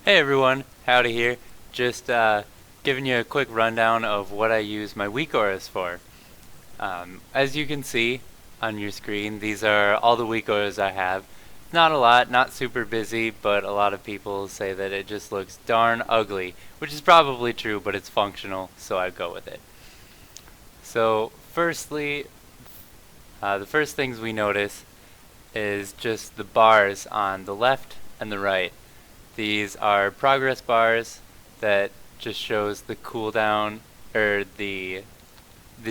Hey everyone, Howdy here. Just giving you a quick rundown of what I use my weak auras for. As you can see on your screen, these are all the weak auras I have. Not a lot, not super busy, but a lot of people say that it just looks darn ugly, which is probably true, but it's functional, so I go with it. So, firstly, the first things we notice is just the bars on the left and the right. These are progress bars that just shows the cooldown or the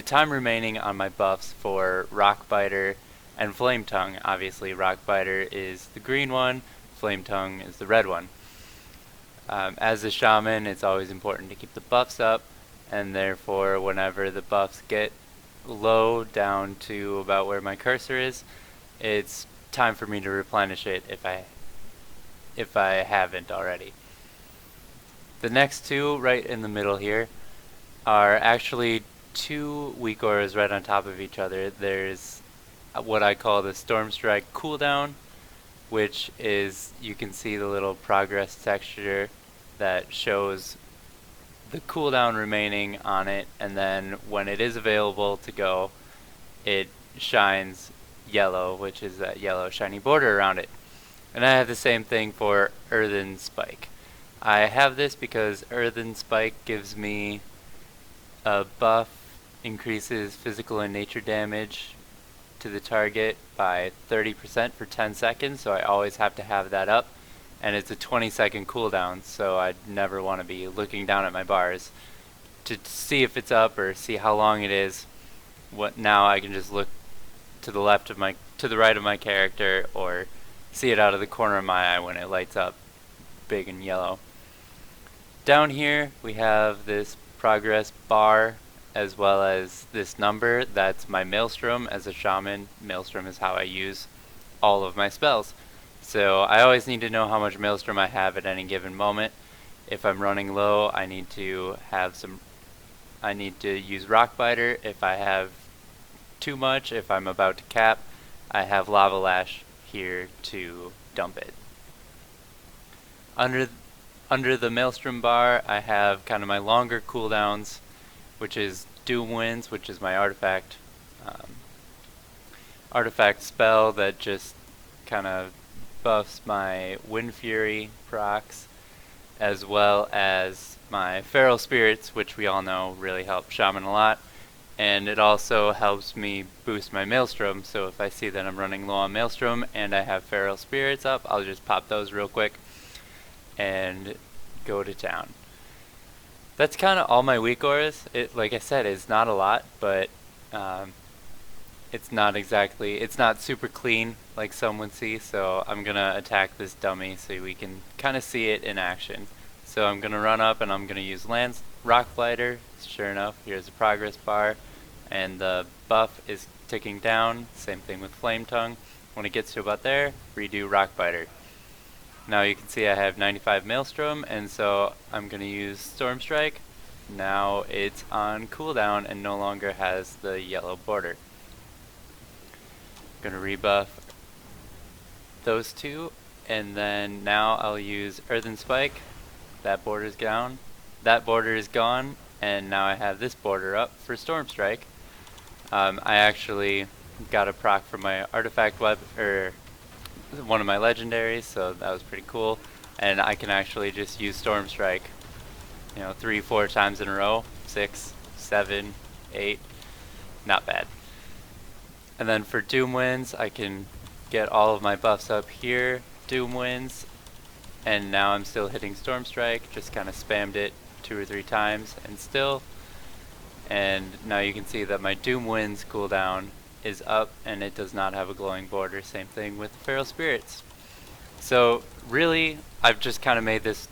time remaining on my buffs for Rock Biter and Flame Tongue. Obviously, Rock Biter is the green one, Flame Tongue is the red one. As a shaman, it's always important to keep the buffs up, and therefore, whenever the buffs get low down to about where my cursor is, it's time for me to replenish it if I haven't already. The next two right in the middle here are actually two weak auras right on top of each other. There's what I call the Storm Strike cooldown, which is, you can see the little progress texture that shows the cooldown remaining on it, and then when it is available to go, it shines yellow, which is that yellow shiny border around it. And I have the same thing for Earthen Spike. I have this because Earthen Spike gives me a buff, increases physical and nature damage to the target by 30% for 10 seconds, so I always have to have that up. And it's a 20-second cooldown, so I'd never want to be looking down at my bars to see if it's up or see how long it is. Now I can just look to the right of my character, or see it out of the corner of my eye when it lights up big and yellow. Down here we have this progress bar as well as this number. That's my Maelstrom. As a shaman, Maelstrom is how I use all of my spells. So I always need to know how much Maelstrom I have at any given moment. If I'm running low, I need to use Rock Biter. If I have too much, if I'm about to cap, I have Lava Lash here to dump it. Under the Maelstrom bar, I have kind of my longer cooldowns, which is Doom Winds, which is my artifact spell that just kind of buffs my Wind Fury procs, as well as my Feral Spirits, which we all know really help Shaman a lot. And it also helps me boost my Maelstrom, so if I see that I'm running low on Maelstrom and I have Feral Spirits up, I'll just pop those real quick and go to town. That's kind of all my weak auras. Like I said, it's not a lot, but it's not super clean like some would see, so I'm going to attack this dummy so we can kind of see it in action. So I'm going to run up and I'm going to use Rock Blighter. Sure enough, here's the progress bar, and the buff is ticking down. Same thing with Flame Tongue. When it gets to about there, redo Rock Biter. Now you can see I have 95 Maelstrom, and so I'm going to use Storm Strike. Now it's on cooldown and no longer has the yellow border. I'm going to rebuff those two, and then now I'll use Earthen Spike. That border is down. That border is gone, and now I have this border up for Storm Strike. I actually got a proc from my artifact weapon, or one of my legendaries, so that was pretty cool. And I can actually just use Storm Strike, 3-4 times in a row, 6, 7, 8, not bad. And then for Doom Winds, I can get all of my buffs up here, Doom Winds, and now I'm still hitting Storm Strike, just kind of spammed it 2 or 3 times and still. And now you can see that my Doom Winds cooldown is up and it does not have a glowing border. Same thing with the Feral Spirits. So really, I've just kind of made this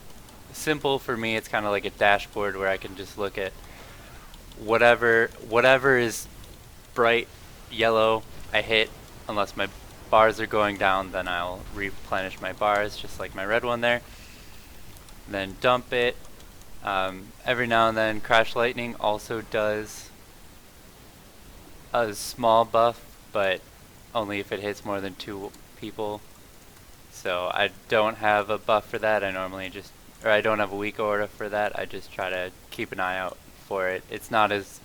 simple for me. It's kind of like a dashboard where I can just look at whatever is bright yellow I hit. Unless my bars are going down, then I'll replenish my bars, just like my red one there. Then dump it. Every now and then Crash Lightning also does a small buff, but only if it hits more than 2 people. So I don't have a buff for that. I normally just or I don't have a weak aura for that, I just try to keep an eye out for it. It's not as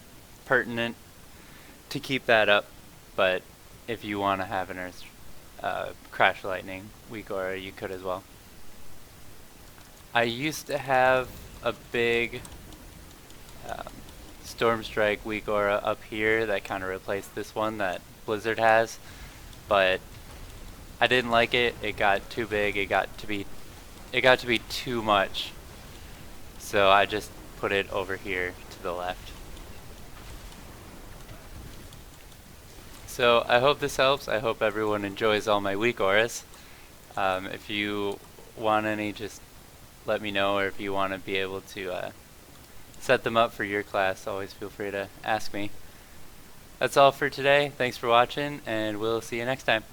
pertinent to keep that up, but if you want to have an Earth Crash Lightning weak aura, you could as well. I used to have a big Storm Strike weak aura up here that kind of replaced this one that Blizzard has, but I didn't like it. It got too big. It got to be too much. So I just put it over here to the left. So I hope this helps. I hope everyone enjoys all my weak auras. If you want any, just let me know, or if you want to be able to set them up for your class, always feel free to ask me. That's all for today. Thanks for watching, and we'll see you next time.